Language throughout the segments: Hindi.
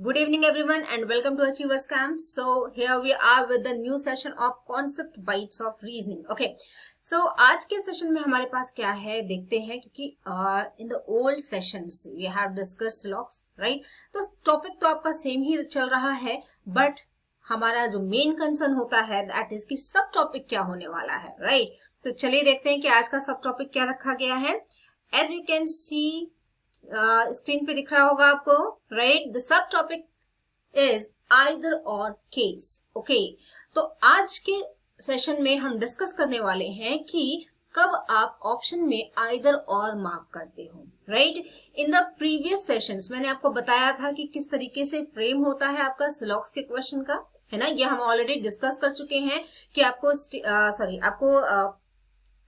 Good evening everyone and welcome to Achievers Camp. So here we are with the new session of concept bites of reasoning. Okay. So आज के सेशन में हमारे पास क्या है देखते हैं क्योंकि in the old sessions we have discussed logs right. तो टॉपिक तो आपका सेम ही चल रहा है बट हमारा जो मेन कंसर्न होता है दैट इज कि सब टॉपिक क्या होने वाला है राइट. तो चलिए देखते हैं कि आज का सब टॉपिक क्या रखा गया है. As you can see screen पे दिख रहा होगा आपको right. The subtopic is either or case. Okay. तो आज के सेशन में हम डिस्कस करने वाले हैं कि कब आप ऑप्शन में आइदर और मार्क करते हो right. In the previous sessions मैंने आपको बताया था कि किस तरीके से फ्रेम होता है आपका सिलॉक्स के क्वेश्चन का, है ना. ये हम ऑलरेडी डिस्कस कर चुके हैं कि आपको आपको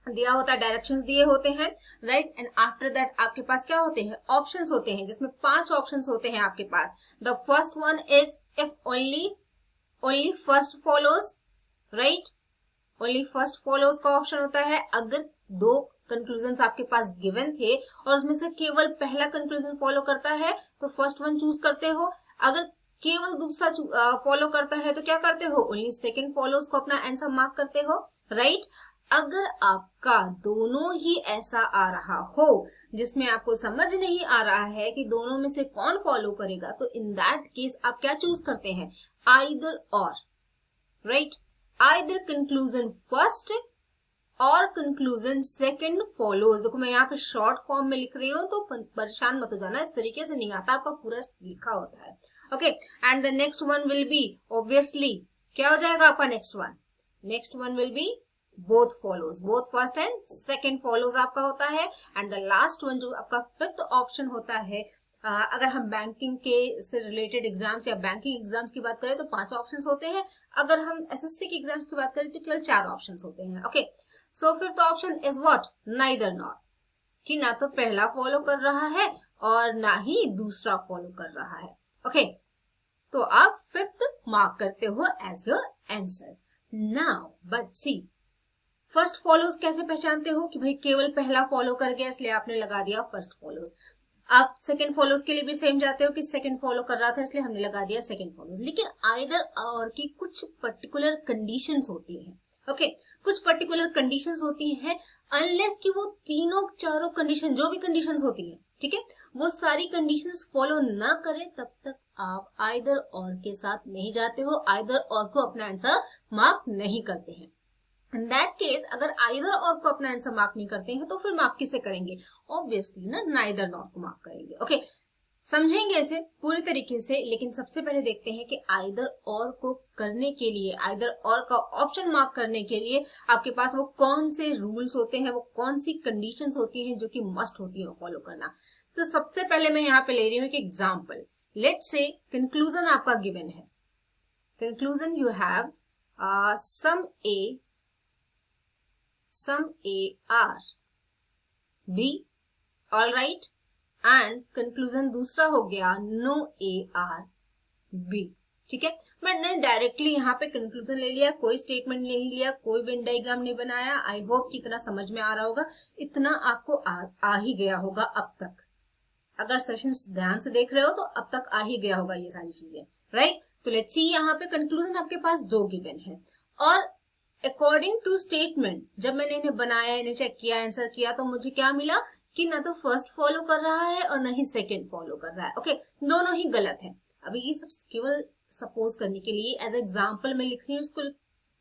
दिया होता है, डायरेक्शंस दिए होते हैं राइट. एंड आफ्टर दैट आपके पास क्या होते हैं, ऑप्शंस होते हैं जिसमें 5 ऑप्शंस होते हैं आपके पास. The first one is if only first follows right. Only first follows का ऑप्शन होता है. अगर 2 कंक्लूजन आपके पास गिवन थे और उसमें से केवल पहला कंक्लूजन फॉलो करता है तो फर्स्ट वन चूज करते हो. अगर केवल दूसरा फॉलो करता है तो क्या करते हो, ओनली सेकेंड फॉलोज को अपना आंसर मार्क करते हो राइट. अगर आपका दोनों ही ऐसा आ रहा हो जिसमें आपको समझ नहीं आ रहा है कि दोनों में से कौन फॉलो करेगा तो इन दैट केस आप क्या चूज करते हैं, आइदर और राइट. आइदर कंक्लूजन फर्स्ट और कंक्लूजन सेकंड फॉलोज. देखो मैं यहाँ पे शॉर्ट फॉर्म में लिख रही हूँ तो परेशान मत हो जाना, इस तरीके से नहीं आता, आपका पूरा लिखा होता है. Okay. And the next one will be obviously क्या हो जाएगा आपका next one will be both follows, both first and second follows आपका होता है. एंड द लास्ट वन जो आपका फिफ्थ ऑप्शन होता है, अगर हम बैंकिंग के से रिलेटेड एग्जाम्स या बैंकिंग एग्जाम्स की बात करें तो 5 ऑप्शंस होते हैं. अगर हम एसएससी के एग्जाम्स की बात करें तो केवल 4 ऑप्शंस होते हैं. Okay. So fifth option is what, neither nor, कि ना तो पहला फॉलो कर रहा है और ना ही दूसरा फॉलो कर रहा है. ओके. तो आप फिफ्थ मार्क करते हो as your answer. Now but see, first follows कैसे पहचानते हो कि भाई केवल पहला फॉलो कर गया इसलिए आपने लगा दिया फर्स्ट फॉलोज. आप सेकंड फॉलोज के लिए भी सेम जाते हो कि सेकंड फॉलो कर रहा था इसलिए हमने लगा दिया सेकंड फॉलोज. लेकिन आइदर और की कुछ पर्टिकुलर कंडीशंस होती हैं. ओके. कुछ पर्टिकुलर कंडीशंस होती हैं अनलेस कि वो तीनों चारों कंडीशन जो भी कंडीशंस होती हैं ठीक है वो सारी कंडीशंस फॉलो ना करें तब तक आप आइदर और के साथ नहीं जाते हो, आइदर और को अपना आंसर मार्क नहीं करते हैं. इन दैट केस अगर आइदर और को अपना आंसर मार्क नहीं करते हैं तो फिर मार्क किसे करेंगे, ऑब्वियसली ना नाइदर नॉर को मार्क करेंगे. ओके. समझेंगे इसे पूरी तरीके से, लेकिन सबसे पहले देखते हैं कि आइदर और को करने के लिए, आइदर और का ऑप्शन मार्क करने के लिए आपके पास वो कौन से रूल्स होते हैं, वो कौन सी कंडीशंस होती हैं जो कि मस्ट होती है फॉलो करना. तो सबसे पहले मैं यहाँ पे ले रही हूँ एक एग्जाम्पल. लेट्स से कंक्लूजन आपका गिवन है. Conclusion you have sum A R B, all right. And conclusion दूसरा हो गया नो A R B. ठीक है. मैंने डायरेक्टली यहाँ पे कंक्लूजन ले लिया, कोई स्टेटमेंट नहीं लिया, कोई वेन डायग्राम नहीं बनाया. आई होप कि इतना समझ में आ रहा होगा, इतना आपको आ ही गया होगा अब तक. अगर सेशंस ध्यान से देख रहे हो तो अब तक आ ही गया होगा ये सारी चीजें राइट. तो लेट्स सी, यहाँ पे कंक्लूजन आपके पास 2 गिवन है और अकॉर्डिंग टू स्टेटमेंट जब मैंने इन्हें बनाया, इन्हें चेक किया, आंसर किया तो मुझे क्या मिला कि ना तो फर्स्ट फॉलो कर रहा है और ना ही सेकंड फॉलो कर रहा है. ओके. दोनों ही गलत है. अभी ये सब केवल सपोज करने के लिए एज एग्जाम्पल में लिख रही हूँ, इसको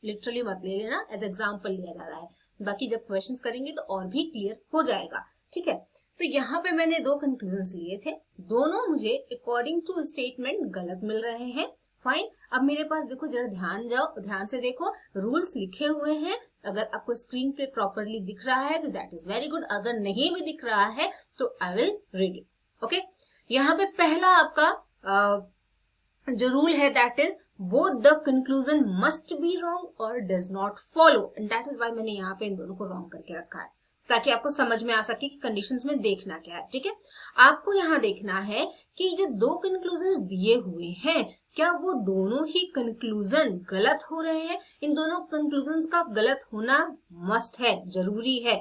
लिटरली मत ले लेना, एज एग्जाम्पल लिया जा रहा है. बाकी जब क्वेश्चंस करेंगे तो और भी क्लियर हो जाएगा. ठीक है. तो यहाँ पे मैंने 2 कंक्लूजन लिए थे, दोनों मुझे अकॉर्डिंग टू स्टेटमेंट गलत मिल रहे हैं. फाइन. अब मेरे पास देखो, जरा ध्यान से देखो, रूल्स लिखे हुए हैं. अगर आपको स्क्रीन पे प्रॉपरली दिख रहा है तो दैट इज वेरी गुड, अगर नहीं भी दिख रहा है तो I will read it. Okay. यहाँ पे पहला आपका जो रूल है that is both the conclusion must be wrong और does not follow. And that is why मैंने यहाँ पे इन दोनों को रॉन्ग करके रखा है ताकि आपको समझ में आ सके कि कंडीशंस में देखना क्या है. ठीक है. आपको यहाँ देखना है कि जो 2 कंक्लूजन्स दिए हुए हैं क्या वो दोनों ही कंक्लूजन गलत हो रहे हैं. इन दोनों कंक्लूजन्स का गलत होना मस्ट है, जरूरी है.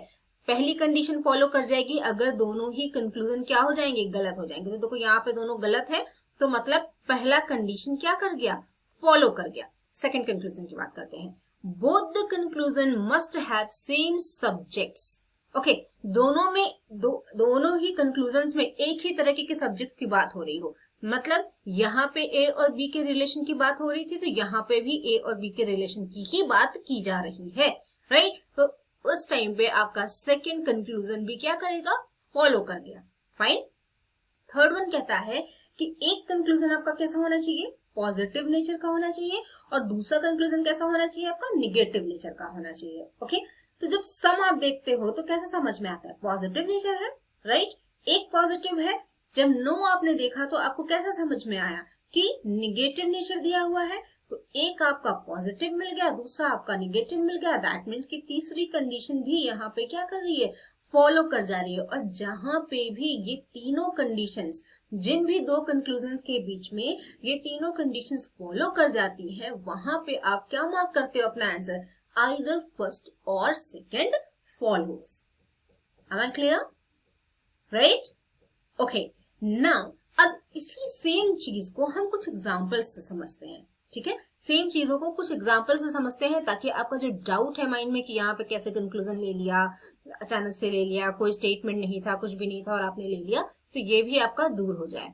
पहली कंडीशन फॉलो कर जाएगी अगर दोनों ही कंक्लूजन क्या हो जाएंगे, गलत हो जाएंगे. तो देखो यहाँ पे दोनों गलत है तो मतलब पहला कंडीशन क्या कर गया, फॉलो कर गया। सेकंड कंक्लूजन की बात करते हैं। Both the conclusion must have same subjects. Okay, दोनों में दोनों ही कंक्लूजन्स में एक ही तरह के सब्जेक्ट्स की बात हो रही हो, मतलब यहाँ पे ए और बी के रिलेशन की बात हो रही थी, तो यहाँ पे भी ए और बी के रिलेशन की ही बात की जा रही है, राइट। तो उस टाइम पे आपका सेकंड कंक्लूजन भी क्या करेगा, फॉलो कर गया। फाइन। थर्ड वन कहता है कि एक कंक्लूजन आपका कैसा होना चाहिए, पॉजिटिव नेचर का होना चाहिए, और दूसरा कंक्लूजन कैसा होना चाहिए आपका, निगेटिव नेचर का होना चाहिए। ओके, तो जब सम आप देखते हो तो कैसे समझ में आता है, पॉजिटिव नेचर है, राइट, एक पॉजिटिव है। जब नो आपने देखा तो आपको कैसे समझ में आया कि निगेटिव नेचर दिया हुआ है, तो एक आपका पॉजिटिव मिल गया, दूसरा आपका निगेटिव मिल गया। दैट मीन्स कि तीसरी कंडीशन भी यहाँ पे क्या कर रही है, फॉलो कर जा रही है। और जहां पे भी ये तीनों कंडीशंस, जिन भी दो कंक्लूजन्स के बीच में ये तीनों कंडीशंस फॉलो कर जाती है, वहां पे आप क्या मार्क करते हो अपना answer, either first or second follows. Am I clear, right? Okay, now अब इसी सेम चीज को हम कुछ एग्जांपल्स से समझते हैं, ठीक है। सेम चीजों को कुछ एग्जांपल से समझते हैं, ताकि आपका जो डाउट है माइंड में कि यहाँ पे कैसे कंक्लूजन ले लिया, अचानक से ले लिया, कोई स्टेटमेंट नहीं था, कुछ भी नहीं था और आपने ले लिया, तो ये भी आपका दूर हो जाए।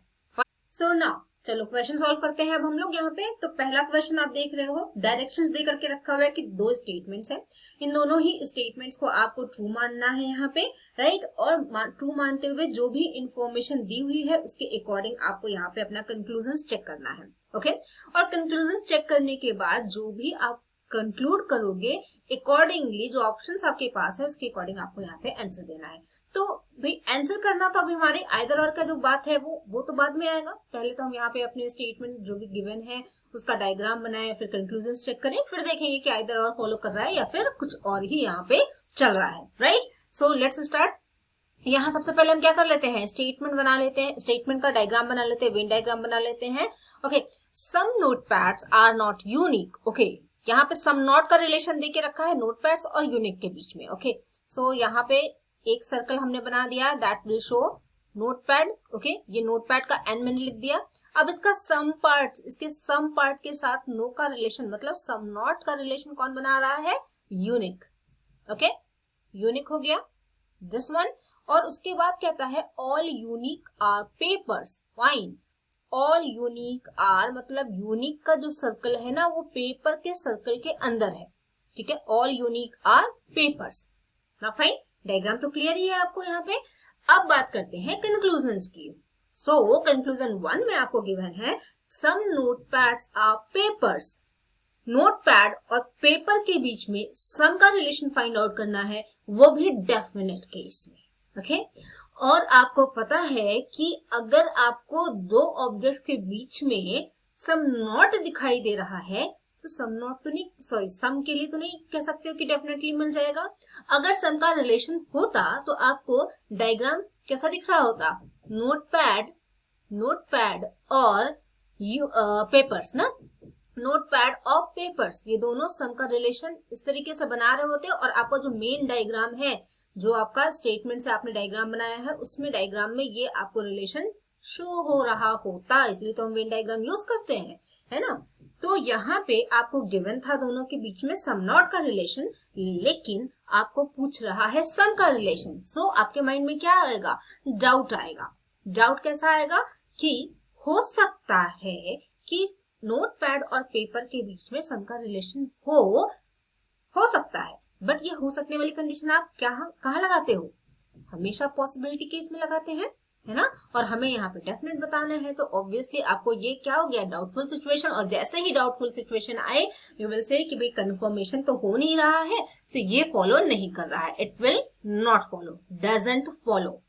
सो नाउ चलो क्वेश्चन सॉल्व करते हैं अब हम लोग यहाँ पे। तो पहला क्वेश्चन आप देख रहे हो, डायरेक्शंस दे करके रखा हुआ है कि दो स्टेटमेंट्स है, इन दोनों ही स्टेटमेंट्स को आपको ट्रू मानना है यहाँ पे, राइट। और ट्रू मानते हुए जो भी इंफॉर्मेशन दी हुई है उसके अकॉर्डिंग आपको यहाँ पे अपना कंक्लूजन चेक करना है, ओके। और कंक्लूजन चेक करने के बाद जो भी आप कंक्लूड करोगे, अकॉर्डिंगली जो ऑप्शंस आपके पास है उसके अकॉर्डिंग आपको यहाँ पे आंसर देना है। तो भाई आंसर करना तो अभी हमारे आइदर और का जो बात है वो तो बाद में आएगा। पहले तो हम यहाँ पे अपने स्टेटमेंट जो भी गिवन है उसका डायग्राम बनाए, फिर कंक्लूजन चेक करें, फिर देखेंगे कि आइदर और फॉलो कर रहा है या फिर कुछ और ही यहाँ पे चल रहा है, राइट। So let's start. यहाँ सबसे पहले हम क्या कर लेते हैं, स्टेटमेंट बना लेते हैं, स्टेटमेंट का डायग्राम बना लेते हैं, वेन डायग्राम बना लेते हैं। Okay, some notepads are not unique. Okay, यहाँ पे सम नॉट का रिलेशन देके रखा है नोटपैड्स और यूनिक के बीच में। ओके, सो यहाँ पे एक सर्कल हमने बना दिया, that will show notepad. Okay, ये नोटपैड का एन मैंने लिख दिया। अब इसका सम पार्ट, इसके सम पार्ट के साथ नो का रिलेशन, मतलब सम नॉट का रिलेशन कौन बना रहा है, यूनिक। ओके, यूनिक हो गया दिस वन। और उसके बाद कहता है all unique are papers. Fine, all unique are मतलब यूनिक का जो सर्कल है ना वो पेपर के सर्कल के अंदर है, ठीक है। ऑल यूनिक आर पेपर्स ना। फाइन, डायग्राम तो क्लियर ही है आपको यहाँ पे। अब बात करते हैं कंक्लूजन्स की। सो कंक्लूजन 1 में आपको गिवन है सम नोटपैड्स आर पेपर्स। नोटपैड और पेपर के बीच में सम का रिलेशन फाइंड आउट करना है, वो भी डेफिनेट केस में। ओके, और आपको पता है कि अगर आपको दो ऑब्जेक्ट्स के बीच में सम नॉट दिखाई दे रहा है तो सम नॉट तो नहीं, सॉरी सम के लिए तो नहीं कह सकते हो कि डेफिनेटली मिल जाएगा। अगर सम का रिलेशन होता तो आपको डायग्राम कैसा दिख रहा होता, नोटपैड और पेपर्स ना, नोटपैड और पेपर्स, ये दोनों सम का रिलेशन इस तरीके से बना रहे होते हैं। और आपका जो मेन डायग्राम है, जो आपका स्टेटमेंट से आपने डायग्राम बनाया है, उसमें डायग्राम में ये आपको रिलेशन शो हो रहा होता, इसलिए तो हम वेन डायग्राम यूज करते हैं, है ना। तो यहाँ पे आपको गिवन था दोनों के बीच में सम नॉट का रिलेशन, लेकिन आपको पूछ रहा है सम का रिलेशन। सो आपके माइंड में क्या आएगा, डाउट आएगा। डाउट कैसा आएगा कि हो सकता है कि नोटपैड और पेपर के बीच में सम का रिलेशन हो सकता है। बट ये हो सकने वाली कंडीशन आप कहाँ लगाते हो, हमेशा पॉसिबिलिटी केस में लगाते हैं, है ना। और हमें यहाँ पे डेफिनेट बताना है, तो ऑब्वियसली आपको ये क्या हो गया, डाउटफुल सिचुएशन। और जैसे ही डाउटफुल सिचुएशन आए यू विल से कि भाई कंफर्मेशन तो हो नहीं रहा है, तो ये फॉलो नहीं कर रहा है, it will not follow, doesn't follow.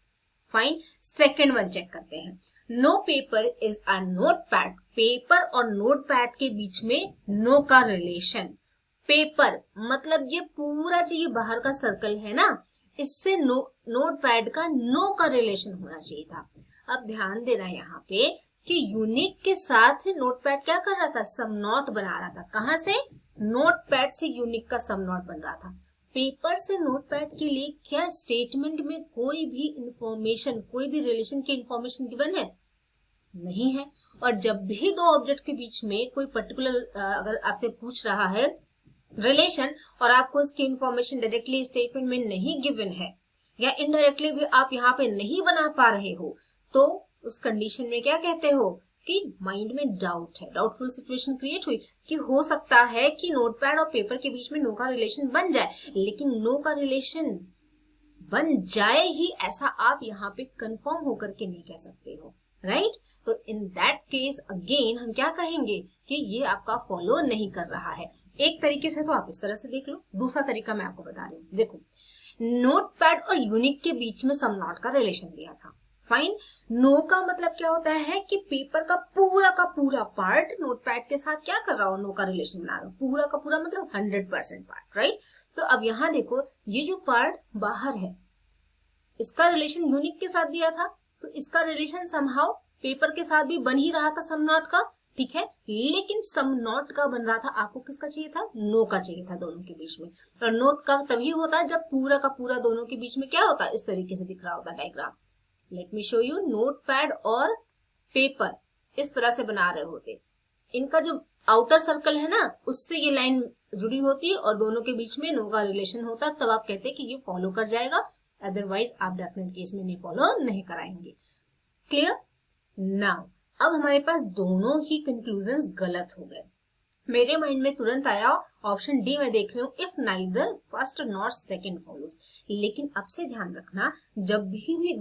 Fine, second one check करते हैं। No paper is a notepad. Paper और नोटपैड के बीच में नो का रिलेशन। पेपर मतलब ये पूरा जो ये बाहर का सर्कल है ना, इससे नोटपैड का नो का रिलेशन होना चाहिए था। अब ध्यान देना यहाँ पे कि यूनिक के साथ नोटपैड क्या कर रहा था, सम नॉट बना रहा था। कहाँ से, नोटपैड से यूनिक का सम नॉट बन रहा था। पेपर से नोटपैड के लिए क्या स्टेटमेंट में कोई भी इंफॉर्मेशन, कोई भी रिलेशन की इंफॉर्मेशन गिवन है, नहीं है। और जब भी दो ऑब्जेक्ट के बीच में कोई पर्टिकुलर अगर आपसे पूछ रहा है रिलेशन और आपको इसकी इंफॉर्मेशन डायरेक्टली स्टेटमेंट में नहीं गिवन है या इनडायरेक्टली भी आप यहाँ पे नहीं बना पा रहे हो, तो उस कंडीशन में क्या कहते हो कि माइंड में डाउट है, डाउटफुल सिचुएशन क्रिएट हुई कि हो सकता है कि नोटपैड और पेपर के बीच में नो का रिलेशन बन जाए, लेकिन नो का रिलेशन बन जाए ही ऐसा आप यहाँ पे कंफर्म होकर के नहीं कह सकते हो, राइट? तो इन दैट केस अगेन हम क्या कहेंगे कि ये आपका फॉलो नहीं कर रहा है। एक तरीके से तो आप इस तरह से देख लो, दूसरा तरीका मैं आपको बता रही हूँ। देखो, नोटपैड और यूनिक के बीच में सम नॉट का रिलेशन दिया था, फाइन। नो का मतलब क्या होता है कि पेपर का पूरा पार्ट नोटपैड के साथ क्या कर रहा हो, नो का रिलेशन बना रहा हो, पूरा का पूरा मतलब 100% पार्ट, राइट? तो अब यहाँ देखो, ये जो पार्ट बाहर है इसका रिलेशन यूनिक के साथ दिया था, तो इसका रिलेशन समहाउ पेपर के साथ भी बन ही रहा था सम नॉट का, ठीक है। लेकिन सम नॉट का बन रहा था, आपको किसका चाहिए था, नो का चाहिए था दोनों के बीच में। और नो का तभी होता है जब पूरा का पूरा दोनों के बीच में क्या होता है, इस तरीके से दिख रहा होता है diagram. Let me show you, notepad और पेपर इस तरह से बना रहे होते, इनका जो आउटर सर्कल है ना उससे ये लाइन जुड़ी होती है और दोनों के बीच में नो का रिलेशन होता है, तब आप कहते हैं कि ये फॉलो कर जाएगा, अदरवाइज आप डेफिनेट केस में नहीं फॉलो नहीं कराएंगे। क्लियर? नाउ अब हमारे पास दोनों ही कंक्लूजन्स गलत हो गए। मेरे माइंड में तुरंत आया ऑप्शन डी, मैं देख रही हूँ, if neither first not second follows. लेकिन अब से ध्यान रखना, जब भी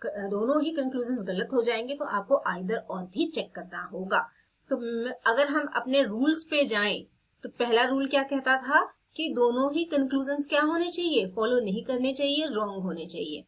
दोनों ही कंक्लूजन्स गलत हो जाएंगे तो आपको आइदर और भी चेक करना होगा। तो अगर हम अपने रूल्स पे जाएं तो पहला रूल क्या कहता था कि दोनों ही कंक्लूजन्स क्या होने चाहिए, फॉलो नहीं करने चाहिए, रॉन्ग होने चाहिए,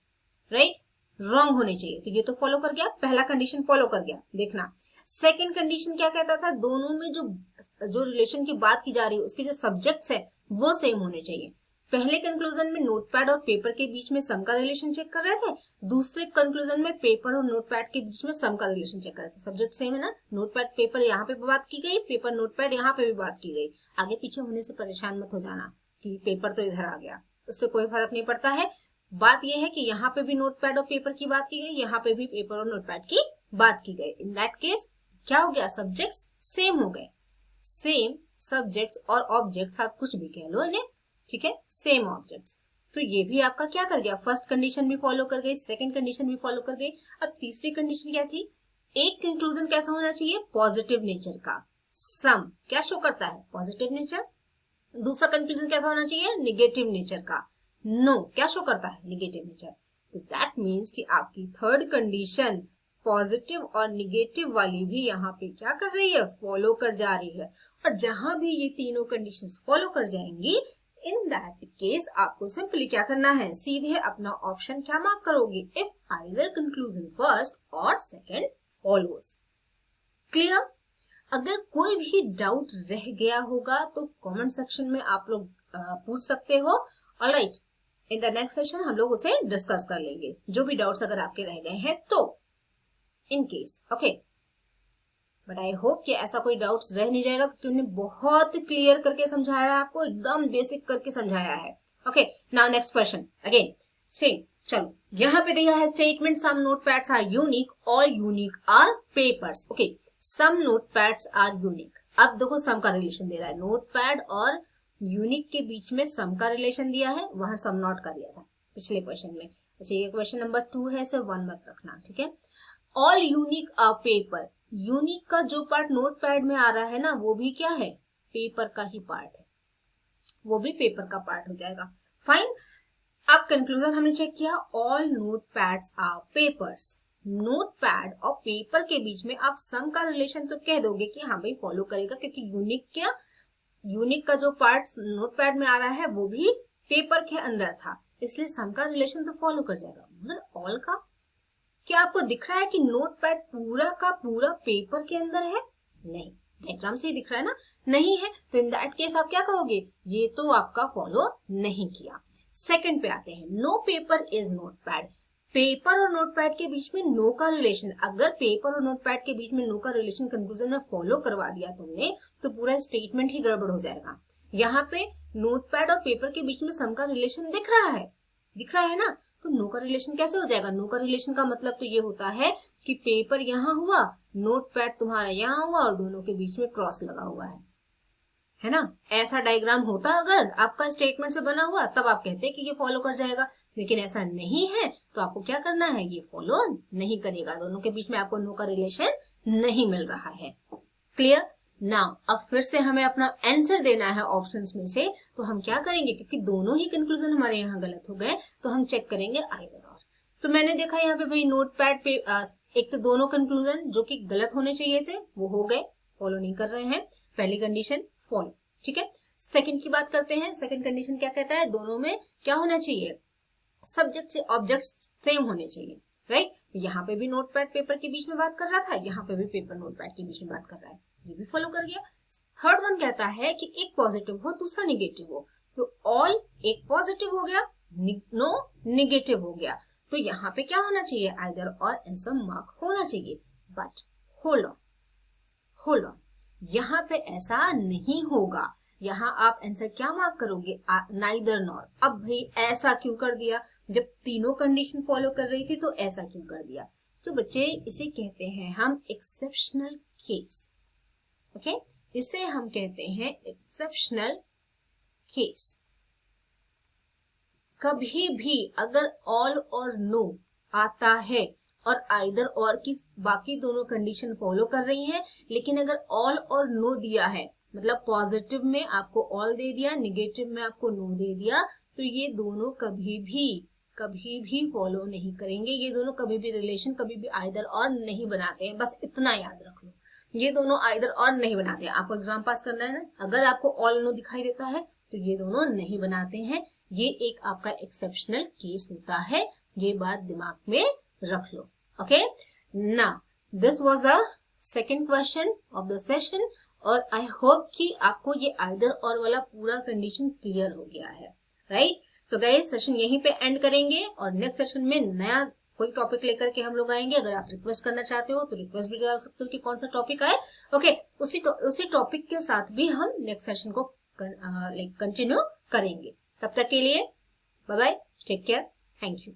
राइट? रॉन्ग होने चाहिए, तो ये तो फॉलो कर गया, पहला कंडीशन फॉलो कर गया। देखना सेकंड कंडीशन क्या कहता था, दोनों में जो रिलेशन की बात की जा रही है उसके जो सब्जेक्ट्स है वो सेम होने चाहिए। पहले कंक्लूजन में नोटपैड और पेपर के बीच में सम का रिलेशन चेक कर रहे थे, दूसरे कंक्लूजन में पेपर और नोटपैड के बीच में सम का रिलेशन चेक कर रहे थे। सब्जेक्ट सेम है ना, नोटपैड पेपर यहाँ पे बात की गई, पेपर नोटपैड यहाँ पे भी बात की गई। आगे पीछे होने से परेशान मत हो जाना कि पेपर तो इधर आ गया, उससे कोई फर्क नहीं पड़ता है। बात यह है कि यहाँ पे भी नोटपैड और पेपर की बात की गई, यहाँ पे भी पेपर और नोटपैड की बात की गई। इन दैट केस क्या हो गया, सब्जेक्ट्स सेम हो गए। सेम सब्जेक्ट्स और ऑब्जेक्ट्स आप कुछ भी कह लो इन्हें, ठीक है, सेम ऑब्जेक्ट्स। तो ये भी आपका क्या कर गया, फर्स्ट कंडीशन भी फॉलो कर गई, सेकंड कंडीशन भी फॉलो कर गई। अब तीसरी कंडीशन क्या थी, एक कंक्लूजन कैसा होना चाहिए, पॉजिटिव नेचर का। सम क्या शो करता है, पॉजिटिव नेचर। दूसरा कंक्लूजन कैसा होना चाहिए, निगेटिव नेचर का। नो क्या शो करता है, निगेटिव नेचर। तो दैट मीन्स कि आपकी थर्ड कंडीशन पॉजिटिव और निगेटिव वाली भी यहाँ पे क्या कर रही है, फॉलो कर जा रही है। और जहां भी ये तीनों कंडीशंस फॉलो कर जाएंगी, इन दैट केस आपको सिंपली क्या करना है, सीधे अपना ऑप्शन क्या मार्क करोगे, if either conclusion first or second follows. Clear? अगर कोई भी डाउट रह गया होगा तो कमेंट सेक्शन में आप लोग पूछ सकते हो। Alright, in the next session हम लोग उसे डिस्कस कर लेंगे, जो भी डाउट्स अगर आपके रह गए हैं तो, in case, okay. But I hope कि ऐसा कोई डाउट्स रह नहीं जाएगा, क्योंकि उन्होंने बहुत क्लियर करके समझाया है, आपको एकदम बेसिक करके समझाया है। Okay, now next question again same. चलो, यहाँ पे दिया है statement some notepads are unique, all unique are papers. Okay, some notepads are unique. अब देखो सम का रिलेशन दे रहा है, नोटपैड और यूनिक के बीच में सम का रिलेशन दिया है, वहां सम नॉट का दिया था पिछले क्वेश्चन में। अच्छा, ये क्वेश्चन नंबर 2 है, इसे 1 मत रखना, ठीक है। All unique are paper, unique का जो पार्ट नोटपैड में आ रहा है ना वो भी क्या है, पेपर का ही पार्ट है, वो भी पेपर का पार्ट हो जाएगा। फाइन, अब कंक्लूजन हमने चेक किया, ऑल नोटपैड्स आर पेपर्स। नोटपैड और पेपर के बीच में आप सम का रिलेशन तो कह दोगे कि हाँ भाई फॉलो करेगा, क्योंकि यूनिक का जो पार्ट नोटपैड में आ रहा है वो भी पेपर के अंदर था, इसलिए सम का रिलेशन तो फॉलो कर जाएगा। मगर ऑल का क्या आपको दिख रहा है कि नोटपैड पूरा का पूरा पेपर के अंदर है? नहीं, डायग्राम से ही दिख रहा है ना, नहीं है। तो इन दैट केस आप क्या कहोगे, ये तो आपका फॉलो नहीं किया। सेकंड पे आते हैं, no paper is notepad. Paper और नोटपैड के बीच में नो का रिलेशन, अगर पेपर और नोटपैड के बीच में नो का रिलेशन कंक्लूजन में फॉलो करवा दिया तुमने, तो पूरा स्टेटमेंट ही गड़बड़ हो जाएगा। यहाँ पे नोटपैड और पेपर के बीच में सम का रिलेशन दिख रहा है ना, तो नो का रिलेशन कैसे हो जाएगा? नो का रिलेशन का मतलब तो ये होता है कि पेपर यहाँ हुआ, नोट पैड तुम्हारा यहाँ हुआ और दोनों के बीच में क्रॉस लगा हुआ है ना? ऐसा डायग्राम होता अगर आपका स्टेटमेंट से बना हुआ तब आप कहते हैं कि ये फॉलो कर जाएगा, लेकिन ऐसा नहीं है तो आपको क्या करना है? ये फॉलो नहीं करेगा, दोनों के बीच में आपको नो का रिलेशन नहीं मिल रहा है। क्लियर? नाउ अब फिर से हमें अपना आंसर देना है ऑप्शंस में से, तो हम क्या करेंगे? क्योंकि दोनों ही कंक्लूजन हमारे यहाँ गलत हो गए तो हम चेक करेंगे आइदर और। तो मैंने देखा यहाँ पे भाई नोटपैड पे एक तो दोनों कंक्लूजन जो कि गलत होने चाहिए थे वो हो गए, फॉलो नहीं कर रहे हैं, पहली कंडीशन फॉलो। ठीक है, सेकंड की बात करते हैं। सेकंड कंडीशन क्या कहता है? दोनों में क्या होना चाहिए? सब्जेक्ट से ऑब्जेक्ट सेम होने चाहिए, राइट? यहाँ पे भी नोटपैड पेपर के बीच में बात कर रहा था, यहाँ पे भी पेपर नोटपैड के बीच में बात कर रहा है, ये भी फॉलो कर गया। थर्ड वन कहता है कि एक पॉजिटिव हो दूसरा निगेटिव हो, तो ऑल एक पॉजिटिव हो गया, नो निगेटिव हो गया, तो यहाँ पे क्या होना चाहिए? आइदर और आंसर मार्क होना चाहिए। बट होल्ड ऑन, यहाँ पे ऐसा नहीं होगा। यहाँ आप आंसर क्या मार्क करोगे? Neither nor. अब भाई ऐसा क्यों कर दिया? जब तीनों कंडीशन फॉलो कर रही थी तो ऐसा क्यों कर दिया? तो बच्चे इसे कहते हैं हम एक्सेप्शनल केस। ओके, इसे हम कहते हैं एक्सेप्शनल केस। कभी भी अगर ऑल और नो आता है और आइदर और की बाकी दोनों कंडीशन फॉलो कर रही हैं, लेकिन अगर ऑल और नो दिया है, मतलब पॉजिटिव में आपको ऑल दे दिया, निगेटिव में आपको नो दे दिया, तो ये दोनों कभी भी फॉलो नहीं करेंगे। ये दोनों कभी भी रिलेशन, कभी भी आइदर और नहीं बनाते हैं, बस इतना याद रख लो, ये दोनों आइदर और नहीं बनाते हैं। आपको एग्जाम पास करना है ना, अगर आपको ऑल नो दिखाई देता है तो ये दोनों नहीं बनाते हैं, ये एक आपका एक्सेप्शनल केस होता है, ये बात दिमाग में रख लो। Okay, now this was the second question of the session, और आई होप कि आपको ये आइदर और वाला पूरा कंडीशन क्लियर हो गया है, राइट? सो गाइस, सेशन यहीं पे एंड करेंगे और नेक्स्ट सेशन में नया कोई टॉपिक लेकर के हम लोग आएंगे। अगर आप रिक्वेस्ट करना चाहते हो तो रिक्वेस्ट भी डाल सकते हो कि कौन सा टॉपिक आए। ओके, उसी टॉपिक के साथ भी हम नेक्स्ट सेशन को कंटिन्यू करेंगे। तब तक के लिए bye bye, take care, thank you.